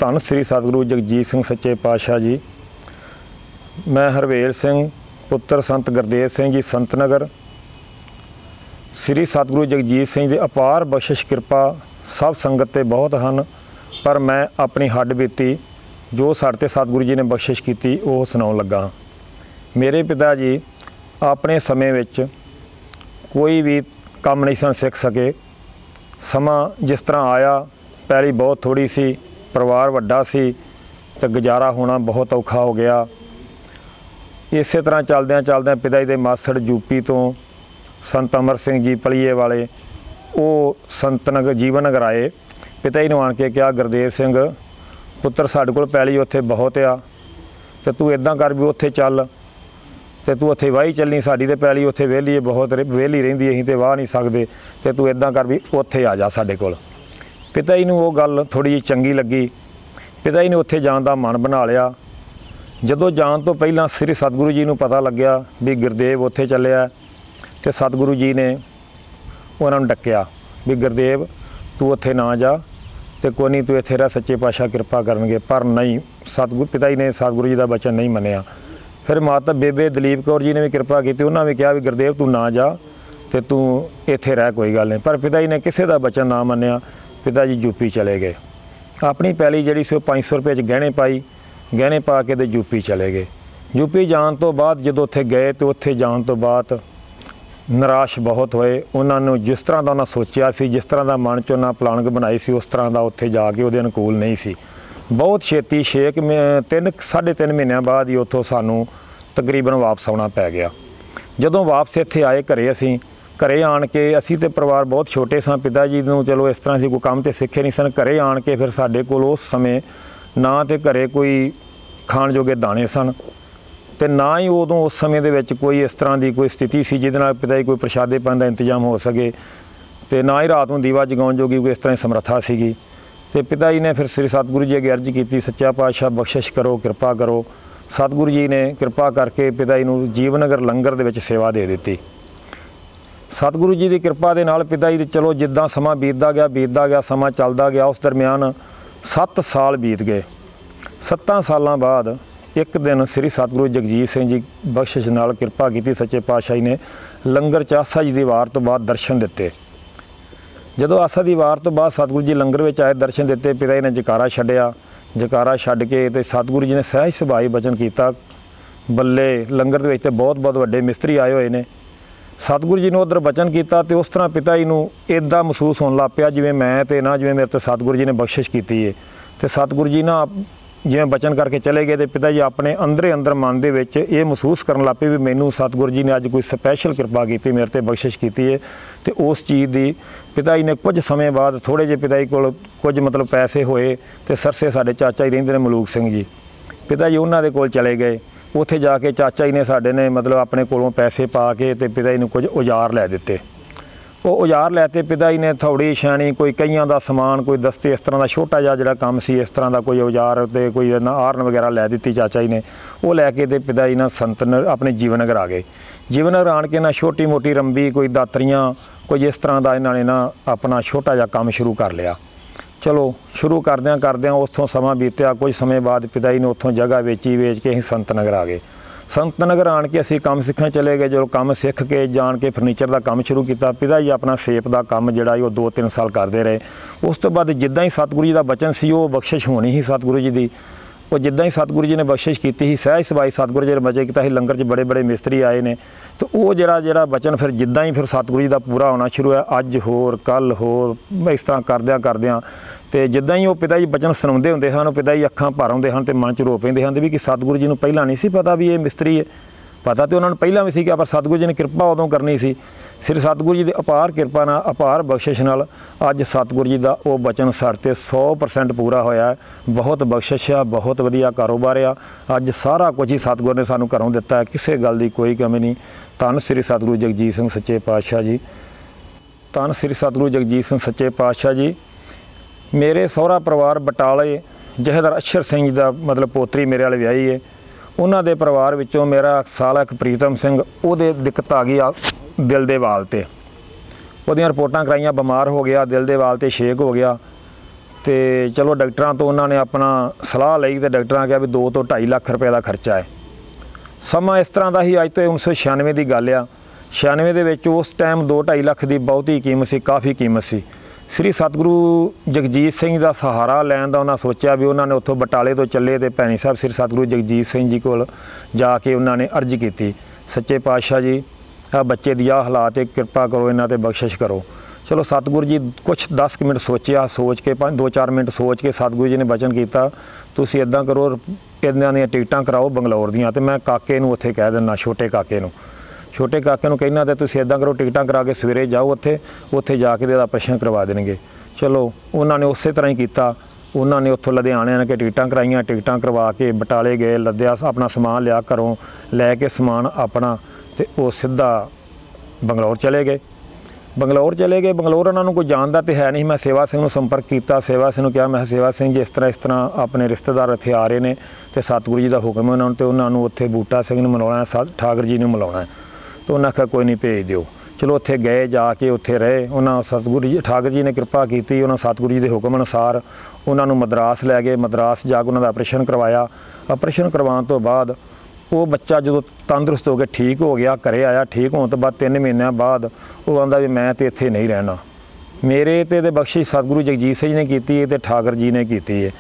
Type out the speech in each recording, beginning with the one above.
ਧੰਨ ਸ੍ਰੀ सतगुरु जगजीत सिंह सच्चे पातशाह जी। मैं हरवेल सिंह पुत्र संत गुरदेव सिंह जी संत नगर। श्री सतगुरु जगजीत सिंह की अपार बख्शिश कृपा सब संगत ते बहुत हैं, पर मैं अपनी हड्ड बीती जो साढ़े ते सतगुरु जी ने बख्शिश की वो सुनाउण लगा। मेरे पिता जी अपने समय विच कोई भी काम नहीं सन सीख सके। समा जिस तरह आया, पैली बहुत थोड़ी सी, परिवार वड्डा सी तो गुजारा होना बहुत औखा हो गया। इस तरह चलद्यां चलद्यां पिता जी के मासड़ यूपी तो संत अमर सिंह जी पलीए वाले वो संत नगर जीवन नगर आए। पिता जी ने आण के कहा, गुरदेव सिंह पुत्र साडे कोल पैली उत्थे बहुत आ, तो तू इदां कर भी उत्थे चल तो तू उत्थे वाही चलनी, साडी ते पैली उत्थे वेली बहुत वेली रहिंदी, असीं ते वाह नहीं सकदे, तो तू इदां कर भी उत्थे आ जा साडे कोल। पिता जी नूं वो गल थोड़ी जी चंगी लगी। पिता जी ने उत्थे जाण दा मन बना लिया। जदों जाण तो पहलां श्री सतगुरु जी नूं पता लग्या भी गुरदेव उत्थे चलिया, तो सतगुरु जी ने उन्हां नूं डक्या भी गुरदेव तू उत्थे ना जा, तो कोई नहीं तू इत्थे रह, सच्चे पातशाह कृपा करनगे। पर नहीं, सतगुरु पिता जी ने सतगुरु जी का वचन नहीं मन्निया। फिर माता बेबे दलीप कौर जी ने भी कृपा की, उन्होंने भी कहा भी गुरदेव तू ना जा, तो तू इत्थे रह, कोई गल नहीं। पर पिता जी ने किसी का वचन ना मन्निया। पिता जी यूपी चले गए। अपनी पैली जी सी 500 रुपये गहने पाई, गहने पा के यूपी चले गए। यूपी जान तो बाद जो उत्थे गए तो उत्थे जान तो बाद निराश बहुत होए। उन्होंने जिस तरह का उन्हें सोचा सी, जिस तरह का मन च उन्हें प्लानिंग बनाई सी, उस तरह का उत्थे जाके वो अनुकूल नहीं सी। बहुत छेती 3.5 महीनों बाद ही उत्थों सानू तकरीबन वापस आना पै गया। जदों वापस इत्थे आए घरे, असीं घरे आण के असीं ते परिवार बहुत छोटे सां। पिता जी नूं चलो इस तरह से कोई काम तो सीखे नहीं सन। घरे आण के फिर साडे कोल उस समय ना तो घरे कोई खाण जोगे दाने सन, तो ना ही उदों उस समय दे विच कोई इस तरह की कोई स्थिति सी जिहदे नाल पिता जी कोई प्रशादे पाण दा इंतजाम हो सके, तो ना ही रात नूं दीवा जगाउण जोगी कोई इस तरह की समर्था सीगी। तो पिता जी ने फिर श्री सतगुरु जी अगे अर्ज की, सच्चा पातशाह बख्शिश करो, कृपा करो। सतगुरु जी ने कृपा करके पिता जी नूं जीवन नगर लंगर दे विच सेवा दे दी। सतगुरु जी की कृपा के नाल पिता जी चलो जिद्दां समा बीतदा गया समा चलदा गया। उस दरम्यान 7 साल बीत गए। 7 सालों बाद एक दिन श्री सतगुरु जगजीत सिंह जी बख्शिश नाल कृपा की सच्चे पातशाही ने लंगर च आसा जी दी वार तो बाद दर्शन दिते। जदों आसा दी वार तो बाद सतगुरु जी लंगर में आए, दर्शन दिते, पिता जी ने जकारा छड्डिया। जकारा छड्ड के ते सतगुरु जी ने सहज सुभाई वचन किया, बल्ले लंगर दे विच ते बहुत बहुत वड्डे मिस्त्री आए हुए ने। सतगुरु जी ने उधर वचन किया तो उस तरह पिता जी नूं इदां महसूस होने लग पिया जिवें मैं ते ना जिवें मेरे ते सतगुरु जी ने बख्शिश की है। तो सतगुरु जी ना जिवें वचन करके चले गए, तो पिता जी अपने अंदर मन दे विच ये महसूस करन लग पे भी मैनूं सतगुरु जी ने अज कोई स्पैशल कृपा की, मेरे ते बख्शिश की है। तो उस चीज़ की पिता जी ने कुछ समय बाद थोड़े जे पिता जी कोल कुछ मतलब पैसे होए, तो सरसे साडे चाचा जी रहिंदे ने मलूक सिंह जी, पिता जी उन्हां दे कोल चले गए। उत्थे जाके चाचा जी ने साडे ने मतलब अपने कोलों पैसे पा के ते पिता जी नूं कुछ औजार लै दिते। वो औजार लैते पिता जी ने थोड़ी छैनी, कोई कईयां दा समान, कोई दस्ते, इस तरह का छोटा जिहा जिहड़ा काम सी, इस तरह का कोई औजार ते कोई आरन वगैरह लै दित्ती चाचा जी ने। वो लैके ते पिता जी ना संत अपने जीवन नगर आ गए। जीवन नगर आण के ना छोटी मोटी रंबी, कोई दातरियाँ, कोई इस तरह का इन्होंने ना अपना छोटा जिहा काम शुरू कर लिया। चलो शुरू करद्या उत्थों समा बीत्या। कुछ समय बाद पिता जी ने उत्थों जगह वेच के असीं संत नगर आ गए। संत नगर आण के असीं काम सीखण चले गए। जो काम सीख के जाण के फर्नीचर का काम शुरू किया। पिता जी अपना सेप का काम जिहड़ा वो 2-3 साल करते रहे। उस तो बाद जिद्दां ही सतगुरु जी का वचन सी, वो बख्शिश होनी ही सतगुरु जी की। वो जिद्दां ही सतगुरु जी ने बख्शिश की ही, सहज सुभाई सतगुरु जी ने वचन किया, लंगर च बड़े बड़े मिस्त्री आए ने। तो वो जिहड़ा वचन फिर जिद्दां ही फिर सतगुरु जी का पूरा होना शुरू है। अज होर कल होर इस तरह करद्या तो जिद्दां ही वो पिता जी वचन सुणाउंदे हुंदे हन, पिता जी अखां भर आउंदे हन ते मन च रो पैंदे हन भी कि सतगुरु जी नूं पहिलां नहीं सी पता भी ये मिस्त्री है। पता तो उन्होंने पहिलां भी सीगा, पर सतगुरु जी ने कृपा उदों करनी सी। श्री सतगुरु जी की अपार कृपा नाल, अपार बख्शिश नाल अज सतगुरु जी का वो वचन साडे ते 100% पूरा होया है। बहुत बख्शिश आ, बहुत वधिया कारोबार आ। अज सारा कुछ ही सतगुरु ने सानूं घरों दिता है, किसी गल की कोई कमी नहीं। धन श्री सतगुरु जगजीत सिंह सच्चे पातशाह जी, धन श्री सतगुरु जगजीत सिंह सच्चे पातशाह जी। मेरे सहुरा परिवार बटाले जहेदार अक्षर सिंह जी का मतलब पोतरी मेरे वाले विआही है। उन्हां दे परिवार विचों मेरा साला एक प्रीतम सिंह, उहदे दिक्कत आ गई दिल दे वाल ते। उहदियां रिपोर्टां कराइयां, बीमार हो गया, दिल दे वाल ते छेक हो गया। तो चलो डॉक्टरों तो उन्होंने अपना सलाह ली तो डॉक्टरों कहा भी 2 ਤੋਂ 2.5 ਲੱਖ रुपए का खर्चा है। समा इस तरह का ही अज तो 1996 की गल आ। 96 के उस टाइम 2-2.5 ਲੱਖ की बहुती कीमत सी, काफ़ी कीमत सी। श्री सतगुरु जगजीत सिंह का सहारा लैन का उन्होंने सोचा भी उन्होंने उत्थों बटाले तो चले तो भैनी साहब श्री सतगुरु जगजीत सिंह जी को जाके उन्होंने अर्ज की, सच्चे पातशाह जी आ बच्चे दी आ हालात, कृपा करो, इन्हां ते बख्शिश करो। चलो सतगुरु जी कुछ 10 मिनट सोचा, सोच के 2-4 मिनट सोच के सतगुरु जी ने वचन किया, तुसीं इदां करो इन्हां दीयां टिकटां कराओ बंगलौर दीयां ते मैं काके नूं उत्थे कह दिंदा, छोटे काके नूं कहना तो तुसीं इदां करो टिकटां करा के सवेरे जाओ उत्थे जाके इहदा ऑपरेशन करवा देणगे। चलो उन्होंने उस तरह ही किया। उन्होंने उत्थों लुधियाने आने के टिकटां कराइयां, टिकटां करवा के बटाले गए, लद्या अपना समान लिया घरों लैके समान अपना तो वो सीधा बंगलौर चले गए। बंगलौर उन्होंने कोई जानता तो है नहीं। मैं सेवा सिंह नूं संपर्क किया, सेवा सिंह नूं कहा मैं सेवा सिंह जी इस तरह अपने रिश्तेदार इत्थे आ रहे हैं तो सतगुरु जी का हुक्म है उन्होंने, तो उन्होंने उत्थे बूटा सिंह नूं मिलाउणा है, ठाकर जी नूं मिलाउणा है। तो उन्हें आख्या कोई नहीं भेज दिओ। चलो उत्थे गए, जाके उत्थे रहे। उन्होंने सतगुरु जी ठाकर जी ने कृपा की, उन्होंने सतगुरु जी के हुक्म अनुसार उन्होंने मद्रास लै गए। मद्रास जाके उन्होंने ऑपरेशन करवाया। ऑपरेशन करवाने तो बाद वो बच्चा जो तंदुरुस्त हो गया, ठीक हो गया, घरे आया। ठीक होने तो बाद 3 महीनों बाद वो आंदा भी मैं तो इत्थे नहीं रहना। मेरे ते बख्शिश सतगुरु जगजीत सिंह ने की है, ठाकर जी ने की है,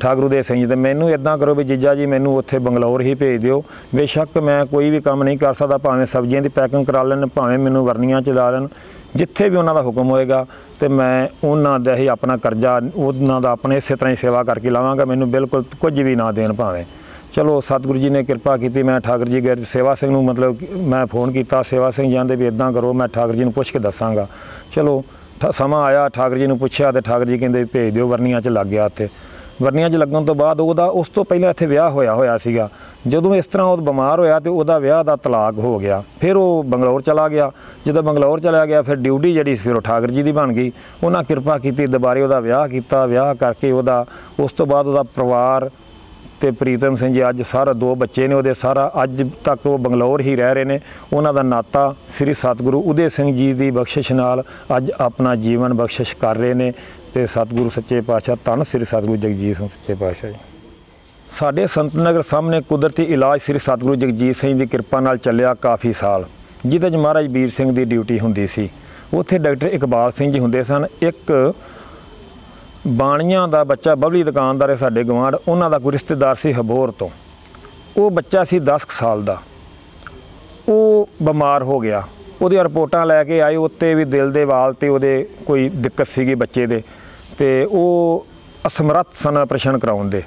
ठाकुर उदय सिंह जी। तो मैनू इदां करो भी जीजा जी मैनू उत्थे बंगलौर ही भेज दिओ। बेशक मैं कोई भी काम नहीं कर सकता, भावें सब्जियां की पैकिंग करा लैन, भावें मैनू वरनियां चला लैन, जिथे भी उन्हों का हुक्म होएगा तो मैं उन्हों का ही अपना करजा उन्हों का अपने इस तरह ही सेवा करके लावांगा, मैनू बिल्कुल कुछ भी ना देन भावें। चलो सतगुरु जी ने कृपा की। मैं ठाकर जी गए सेवा सिंह नूं, मतलब मैं फोन किया, सेवा सिंह जी आंदे भी इदां करो, मैं ठाकर जी नूं पुछ के दसांगा। चलो समा आया, ठाकर जी नूं पुछया तो ठाकर जी कहंदे भेज दिओ, वरनियां च लग गया। उत्थे वरनियां च लगन तो बाद उस तो पहले इत्थे विआह होया सीगा। जदों इस तरह वो बीमार होया तो वह विआह का तलाक हो गया। फिर वो बंगलौर चला गया। जो बंगलौर चला गया फिर ड्यूटी जी फिर ठाकर जी की बन गई। उन्हें कृपा की, दोबारे वह विआह किया, विआह करके उस तो बाद परिवार तो प्रीतम सिंह जी अज सारा 2 बच्चे ने वो सारा अज तक वो बंगलौर ही रह रहे हैं। उन्हों नाता श्री सतगुरु उदय सिंह जी की बख्शिश नाल अज अपना जीवन बख्शिश कर रहे हैं। तो सतगुरु सच्चे पातशाह धन श्री सतगुरु जगजीत सिंह सच्चे पातशाह जी। साडे संत नगर सामने कुदरती इलाज श्री सतगुरु जगजीत सिंह की कृपा नाल चलिया काफ़ी साल, जिहदे च महाराज वीर सिंह की ड्यूटी हुंदी सी। उत्थे डॉक्टर इकबाल सिंह जी हुंदे सन। एक बाणियां दा बच्चा बबली दुकानदार है साडे गवांढ, उन्हां दा कोई रिश्तेदार सी हबोर तो, वो बच्चा सी 10 साल का, वो बीमार हो गया। उहदियां रिपोर्टां लैके आए, उत्ते भी दिल दे वाल ते उहदे कोई दिक्कत सीगी बच्चे दे, ते वो असमर्थ सन ऑपरेशन कराउण दे।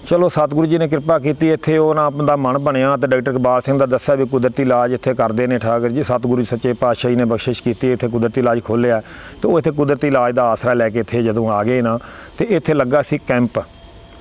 चलो सतगुरु जी ने कृपा की, इत्थे उन्हां दा मन बनिया तो डॉक्टर इकबाल सिंह दा दस्सिया भी कुदरती इलाज इत्थे करदे ने ठाकर जी। सतगुरु सच्चे पातशाह जी ने बख्शिश की, इत्थे कुदरती इलाज खोलिया। तो वो इत्थे कुदरती इलाज का आसरा लैके इत्थे जदों आ गए ना, तो इत्थे लगा सी कैंप।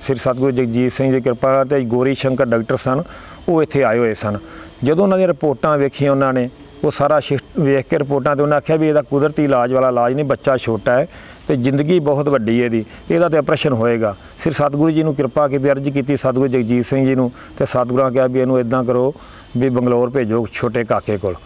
श्री सतगुरु जगजीत सिंह की कृपा ते गोरी शंकर डॉक्टर सन, वो इत्थे आए हुए सन। जदों उन्हां दी रिपोर्टां वेखियां उन्होंने, वो सारा शिफ्ट वेख के रिपोर्टां, तो उन्हें आख्या भी इहदा कुदरती इलाज वाला इलाज नहीं, बच्चा छोटा है तो जिंदगी बहुत वड्डी है इहदा तो ऑपरेशन होएगा। फिर सतगुरु जी ने कृपा की, अर्ज की सतगुरु जगजीत सिंह जी ने, तो सतगुरुआं कहा भी इहनूं इदां करो भी बंगलौर भेजो छोटे काके कोल।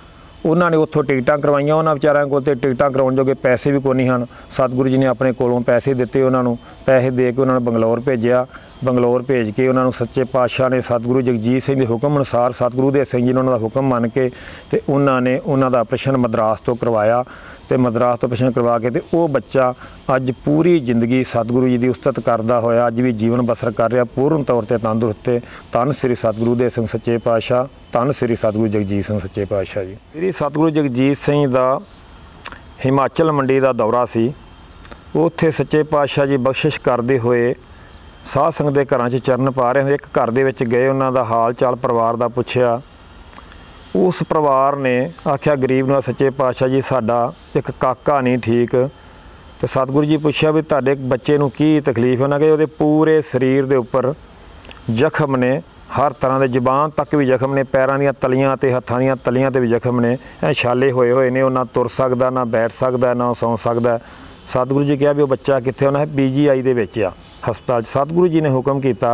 उन्होंने उत्थों टिकटां करवाइयां, उन्होंने बेचारिਆਂ कोल ते टिकटां करवाउण जोगे पैसे भी कोई नहीं हैं। सतगुरु जी ने अपने कोलों पैसे दिते, उन्होंने पैसे दे के उन्होंने बंगलौर भेजिया। बंगलौर भेज के उन्होंने सच्चे पातशाह ने सतगुरु जगजीत सिंह के हुक्म अनुसार सतगुरु उदय सिंह जी ने उन्होंने हुक्म मन के ते उन्होंने उन्हों का ऑपरेशन मद्रास तो करवाया। तो मद्रास तो ऑपरेशन करवा के तो वो बच्चा अज पूरी जिंदगी सतगुरु जी की उस्तत करता होया अज भी जीवन बसर कर रहा, पूर्ण तौर पर तंदुरुस्त। धन श्री सतगुरु उदय सिंह सच्चे पातशाह, धन श्री सतगुरु जगजीत सिंह सच्चे पातशाह जी। श्री सतगुरु जगजीत सिंह का हिमाचल मंडी का दौरा सी, उत्थे सच्चे पातशाह जी बख्शिश करते हुए साध संगत के घरां 'च चरण पा रहे। एक घर दे विच गए, उन्हां दा हाल चाल परिवार का पुछया। उस परिवार ने आख्या गरीब नूं सच्चे पातशाह जी साडा एक काका नहीं ठीक। तो सतगुरु जी पुछया भी तुहाडे बच्चे नूं की तकलीफ? उन्हां कहा उहदे पूरे शरीर दे उपर जख्म ने, हर तरह के जबान तक भी जख्म ने, पैरों दी तलियां ते हत्थां दी तलियां ते भी जख्म ने, छाले होए हुए ने, ना तुर सकदा, ना बैठ सकदा, ना सौ सकदा। सतगुरु जी कहा भी वो बच्चा कित्थे? उन्हें PGI दे विच आ हस्पताल। सतगुरु जी ने हुक्म किया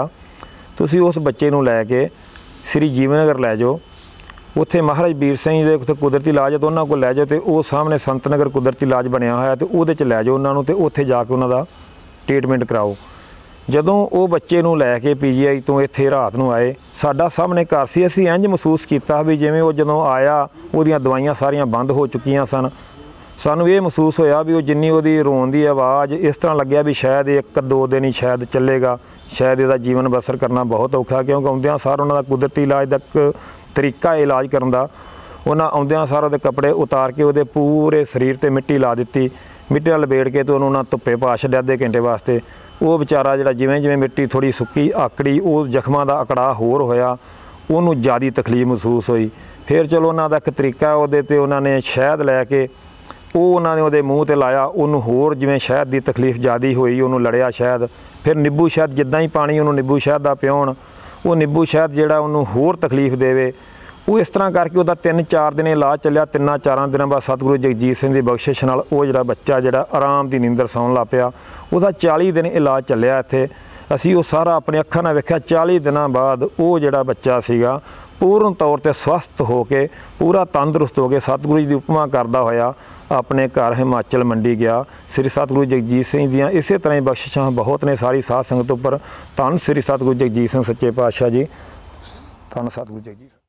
तुसीं उस बच्चे नूं लैके श्री जीवनगर लै जाओ, उत्थे महाराज वीर सिंह दे उत्थे कुदरती इलाज है तो उन्होंने को लै जाओ। तो वो सामने संत नगर कुदरती इलाज बनया होया, तो उहदे च लै जाओ उन्होंने, तो उत्थे जाके उन्हों दा ट्रीटमेंट कराओ। ਜਦੋਂ ਉਹ ਬੱਚੇ ਨੂੰ ਲੈ ਕੇ PGI ਤੋਂ ਇੱਥੇ ਰਾਤ ਨੂੰ ਆਏ, ਸਾਡਾ ਸਾਹਮਣੇ ਘਰ ਸੀ, ਅਸੀਂ ਇੰਜ ਮਹਿਸੂਸ ਕੀਤਾ ਵੀ ਜਿਵੇਂ ਉਹ ਜਦੋਂ ਆਇਆ ਉਹਦੀਆਂ ਦਵਾਈਆਂ ਸਾਰੀਆਂ ਬੰਦ ਹੋ ਚੁੱਕੀਆਂ ਸਨ। ਸਾਨੂੰ ਇਹ ਮਹਿਸੂਸ ਹੋਇਆ ਵੀ ਉਹ ਜਿੰਨੀ ਉਹਦੀ ਰੋਣ ਦੀ ਆਵਾਜ਼, ਇਸ ਤਰ੍ਹਾਂ ਲੱਗਿਆ ਵੀ ਸ਼ਾਇਦ 1-2 ਦਿਨ ਹੀ ਸ਼ਾਇਦ ਚੱਲੇਗਾ, ਸ਼ਾਇਦ ਇਹਦਾ ਜੀਵਨ ਬਸਰ ਕਰਨਾ ਬਹੁਤ ਔਖਾ, ਕਿਉਂਕਿ ਆਉਂਦਿਆਂ ਸਾਰ ਉਹਨਾਂ ਦਾ ਕੁਦਰਤੀ ਇਲਾਜ ਦਾ ਇੱਕ ਤਰੀਕਾ ਇਲਾਜ ਕਰਨ ਦਾ। ਉਹਨਾਂ ਆਉਂਦਿਆਂ ਸਾਰ ਉਹਦੇ ਕੱਪੜੇ ਉਤਾਰ ਕੇ ਉਹਦੇ ਪੂਰੇ ਸਰੀਰ 'ਤੇ ਮਿੱਟੀ ਲਾ ਦਿੱਤੀ, ਮਿੱਟੀ ਨਾਲ ਲਪੇਟ ਕੇ ਤੇ ਉਹਨੂੰ ਉਹਨਾਂ ਧੁੱਪੇ ਪਾ ਛੱਡਿਆ ਅੱਧੇ ਘੰਟੇ ਵਾਸਤੇ। ਉਹ ਵਿਚਾਰਾ ਜਿਹੜਾ ਜਿਵੇਂ ਜਿਵੇਂ ਮਿੱਟੀ ਥੋੜ੍ਹੀ ਸੁੱਕੀ ਆਕੜੀ, ਉਹ ਜ਼ਖਮਾਂ ਦਾ ਅਕੜਾ ਹੋਰ ਹੋਇਆ, ਉਹਨੂੰ ਜ਼ਿਆਦਾ ਤਕਲੀਫ ਮਹਿਸੂਸ ਹੋਈ। ਫਿਰ ਚਲੋ ਉਹਨਾਂ ਦਾ ਇੱਕ ਤਰੀਕਾ, ਉਹਦੇ 'ਤੇ ਉਹਨਾਂ ਨੇ ਸ਼ਹਿਦ ਲੈ ਕੇ ਉਹ ਉਹਨਾਂ ਨੇ ਉਹਦੇ ਮੂੰਹ 'ਤੇ ਲਾਇਆ, ਉਹਨੂੰ ਹੋਰ ਜਿਵੇਂ ਸ਼ਹਿਦ ਦੀ ਤਕਲੀਫ ਜ਼ਿਆਦਾ ਹੋਈ, ਉਹਨੂੰ ਲੜਿਆ ਸ਼ਹਿਦ। ਫਿਰ ਨਿੰਬੂ ਸ਼ਹਿਦ, ਜਿੱਦਾਂ ਹੀ ਪਾਣੀ ਉਹਨੂੰ ਨਿੰਬੂ ਸ਼ਹਿਦ ਦਾ ਪਿਉਣ, ਉਹ ਨਿੰਬੂ ਸ਼ਹਿਦ ਜਿਹੜਾ ਉਹਨੂੰ ਹੋਰ ਤਕਲੀਫ ਦੇਵੇ। ਉਹ ਇਸ ਤਰ੍ਹਾਂ ਕਰਕੇ ਉਹਦਾ 3-4 ਦਿਨ ਇਲਾਜ ਚੱਲਿਆ। 3-4 ਦਿਨਾਂ ਬਾਅਦ ਸਤਿਗੁਰੂ ਜਗਜੀਤ ਸਿੰਘ ਦੀ ਬਖਸ਼ਿਸ਼ ਨਾਲ ਉਹ ਜਿਹੜਾ ਬੱਚਾ ਜਿਹੜਾ ਆਰਾਮ ਦੀ ਨੀਂਦਰ ਸੌਣ ਲੱਗ ਪਿਆ। ਉਹਦਾ 40 ਦਿਨ ਇਲਾਜ ਚੱਲਿਆ ਇੱਥੇ, ਅਸੀਂ ਉਹ ਸਾਰਾ ਆਪਣੇ ਅੱਖਾਂ ਨਾਲ ਵੇਖਿਆ। 40 ਦਿਨਾਂ ਬਾਅਦ ਉਹ ਜਿਹੜਾ ਬੱਚਾ ਸੀਗਾ ਪੂਰਨ ਤੌਰ 'ਤੇ ਸਵਸਥ ਹੋ ਕੇ, ਪੂਰਾ ਤੰਦਰੁਸਤ ਹੋ ਕੇ ਸਤਿਗੁਰੂ ਜੀ ਦੀ ਉਪਮਾ ਕਰਦਾ ਹੋਇਆ ਆਪਣੇ ਘਰ ਹਿਮਾਚਲ ਮੰਡੀ ਗਿਆ। ਸ੍ਰੀ ਸਤਿਗੁਰੂ ਜਗਜੀਤ ਸਿੰਘ ਦੀਆਂ ਇਸੇ ਤਰ੍ਹਾਂ ਹੀ ਬਖਸ਼ਿਸ਼ਾਂ ਬਹੁਤ ਨੇ ਸਾਰੀ ਸਾਧ ਸੰਗਤ ਉੱਪਰ। ਧੰਨ ਸ੍ਰੀ ਸਤਿਗੁਰੂ ਜਗਜੀਤ ਸਿੰਘ ਸੱਚੇ ਪਾਤਸ਼ਾਹ ਜੀ, ਧੰਨ ਸਤਿਗੁਰੂ ਜਗਜੀਤ।